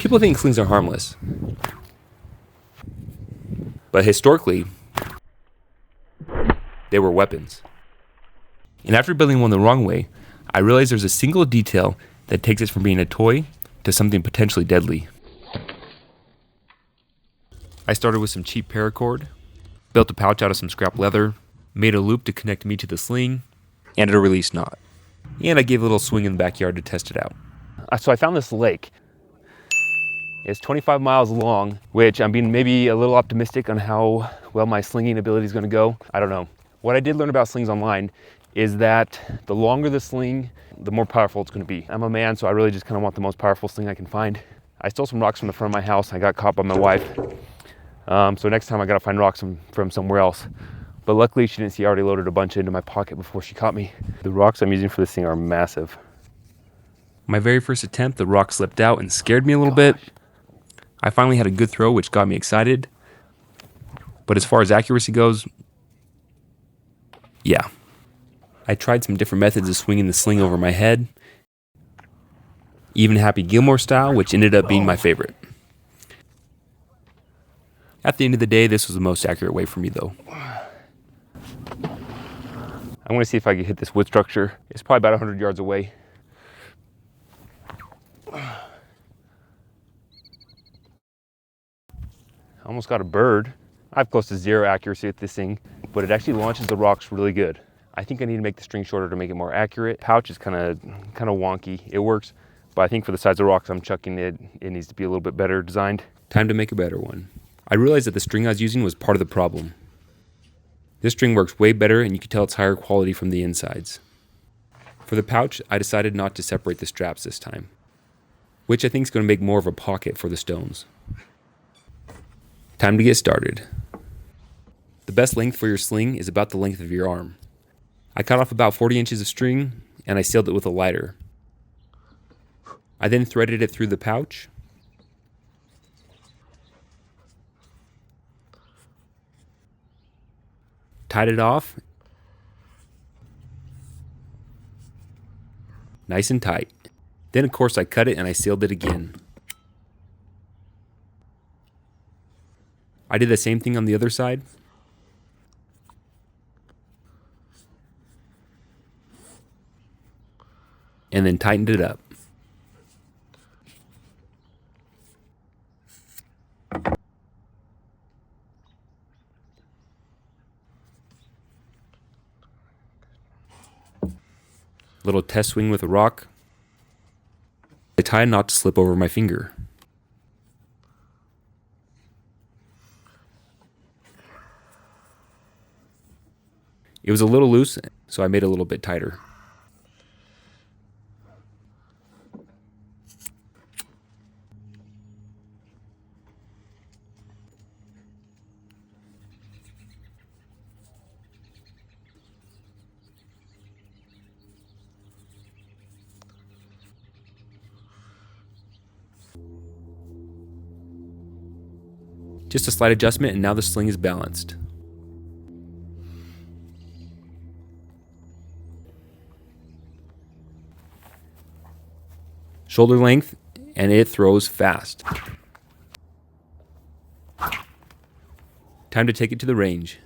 People think slings are harmless, but historically, they were weapons. And after building one the wrong way, I realized there's a single detail that takes it from being a toy to something potentially deadly. I started with some cheap paracord, built a pouch out of some scrap leather, made a loop to connect me to the sling, and a release knot. And I gave a little swing in the backyard to test it out. So I found this lake. It's 25 miles long, which I'm being maybe a little optimistic on how well my slinging ability is going to go. I don't know. What I did learn about slings online is that the longer the sling, the more powerful it's going to be. I'm a man, so I really just kind of want the most powerful sling I can find. I stole some rocks from the front of my house. I got caught by my wife. So next time I got to find rocks from somewhere else. But luckily she didn't see I already loaded a bunch into my pocket before she caught me. The rocks I'm using for this thing are massive. My very first attempt, the rock slipped out and scared me a little bit. I finally had a good throw, which got me excited. But as far as accuracy goes, yeah. I tried some different methods of swinging the sling over my head. Even Happy Gilmore style, which ended up being my favorite. At the end of the day, this was the most accurate way for me though. I'm going to see if I can hit this wood structure. It's probably about 100 yards away. I almost got a bird. I have close to zero accuracy with this thing, but it actually launches the rocks really good. I think I need to make the string shorter to make it more accurate. Pouch is kind of wonky. It works, but I think for the size of rocks I'm chucking it needs to be a little bit better designed. Time to make a better one. I realized that the string I was using was part of the problem. This string works way better and you can tell it's higher quality from the insides. For the pouch, I decided not to separate the straps this time, which I think is going to make more of a pocket for the stones. Time to get started. The best length for your sling is about the length of your arm. I cut off about 40 inches of string and I sealed it with a lighter. I then threaded it through the pouch. Tied it off. Nice and tight. Then of course I cut it and I sealed it again. I did the same thing on the other side. And then tightened it up. Little test swing with a rock. I tie a knot to slip over my finger. It was a little loose, so I made it a little bit tighter. Just a slight adjustment and now the sling is balanced. Shoulder length, and it throws fast. Time to take it to the range.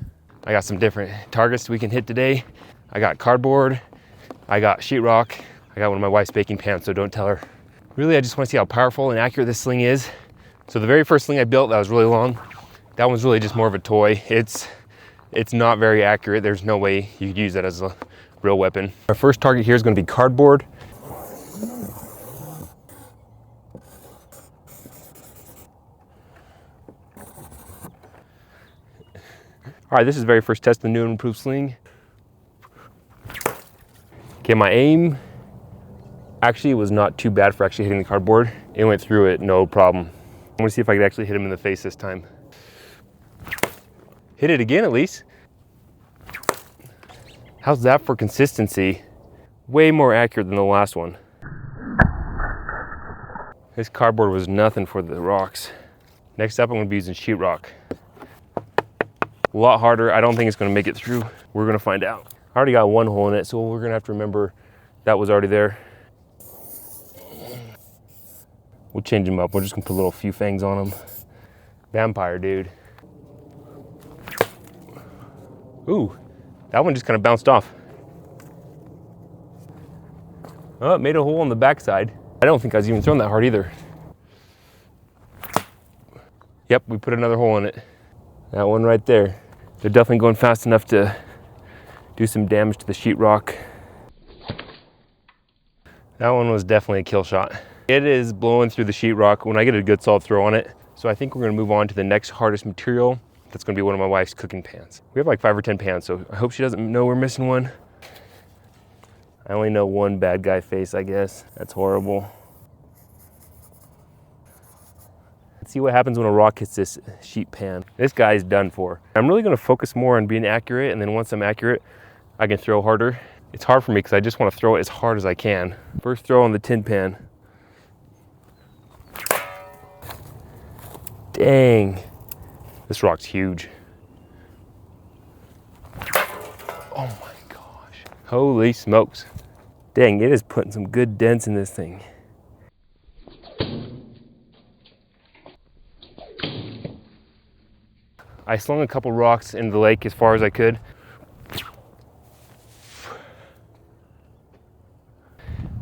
I got some different targets we can hit today. I got cardboard, I got sheetrock, I got one of my wife's baking pans, so don't tell her. Really, I just want to see how powerful and accurate this sling is. So the very first sling I built that was really long, that one's really just more of a toy. It's not very accurate. There's no way you could use that as a real weapon. Our first target here is going to be cardboard. All right, this is the very first test of the new and improved sling. Okay, my aim actually was not too bad for actually hitting the cardboard. It went through it, no problem. I'm gonna see if I can actually hit him in the face this time. Hit it again at least. How's that for consistency? Way more accurate than the last one. This cardboard was nothing for the rocks. Next up, I'm gonna be using sheetrock. A lot harder. I don't think it's gonna make it through. We're gonna find out. I already got one hole in it, so we're gonna have to remember that was already there. We'll change him up. We're just gonna put a little few fangs on him. Vampire, dude. Ooh, that one just kind of bounced off. Oh, it made a hole on the backside. I don't think I was even throwing that hard either. Yep, we put another hole in it. That one right there. They're definitely going fast enough to do some damage to the sheetrock. That one was definitely a kill shot. It is blowing through the sheetrock when I get a good solid throw on it. So I think we're gonna move on to the next hardest material. That's gonna be one of my wife's cooking pans. We have like 5 or 10 pans, so I hope she doesn't know we're missing one. I only know one bad guy face, I guess. That's horrible. Let's see what happens when a rock hits this sheet pan. This guy's done for. I'm really gonna focus more on being accurate, and then once I'm accurate, I can throw harder. It's hard for me because I just wanna throw it as hard as I can. First throw on the tin pan. Dang, this rock's huge. Oh my gosh. Holy smokes. Dang, it is putting some good dents in this thing. I slung a couple rocks into the lake as far as I could.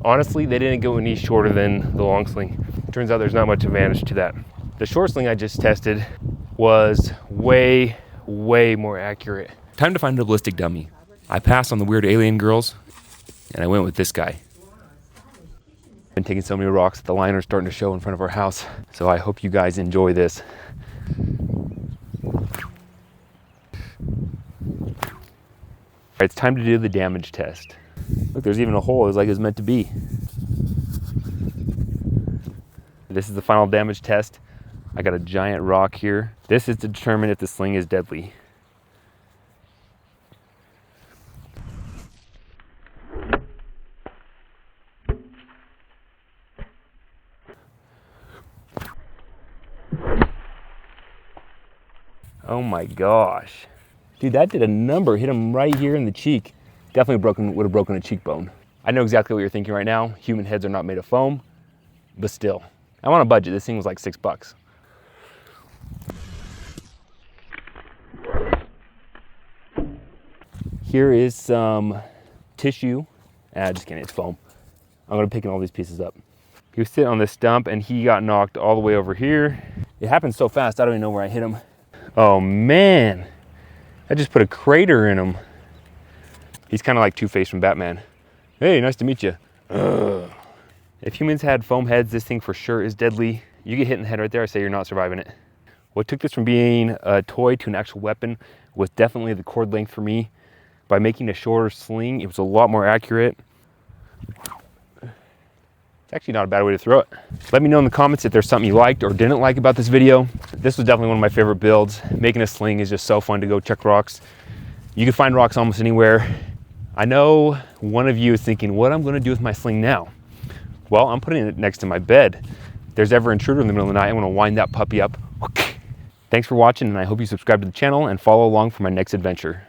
Honestly, they didn't go any shorter than the long sling. Turns out there's not much advantage to that. The short sling I just tested was way more accurate. Time to find a ballistic dummy. I passed on the weird alien girls, and I went with this guy. I've been taking so many rocks that the line are starting to show in front of our house, so I hope you guys enjoy this. It's time to do the damage test. Look, there's even a hole. It's like it's meant to be. This is the final damage test. I got a giant rock here. This is to determine if the sling is deadly. Oh my gosh. Dude, that did a number. Hit him right here in the cheek. Definitely would have broken a cheekbone. I know exactly what you're thinking right now. Human heads are not made of foam, but still. I'm on a budget. This thing was like $6. Here is some tissue. Just kidding, it's foam. I'm gonna pick all these pieces up. He was sitting on this stump and he got knocked all the way over here. It happened so fast, I don't even know where I hit him. Oh man, I just put a crater in him. He's kind of like Two-Face from Batman. Hey, nice to meet you. Ugh. If humans had foam heads, this thing for sure is deadly. You get hit in the head right there, I say you're not surviving it. What took this from being a toy to an actual weapon was definitely the cord length for me. By making a shorter sling, it was a lot more accurate. It's actually not a bad way to throw it. Let me know in the comments if there's something you liked or didn't like about this video. This was definitely one of my favorite builds. Making a sling is just so fun to go check rocks. You can find rocks almost anywhere. I know one of you is thinking, what I'm gonna do with my sling now? Well, I'm putting it next to my bed. If there's ever an intruder in the middle of the night, I'm gonna wind that puppy up. Thanks for watching, and I hope you subscribe to the channel and follow along for my next adventure.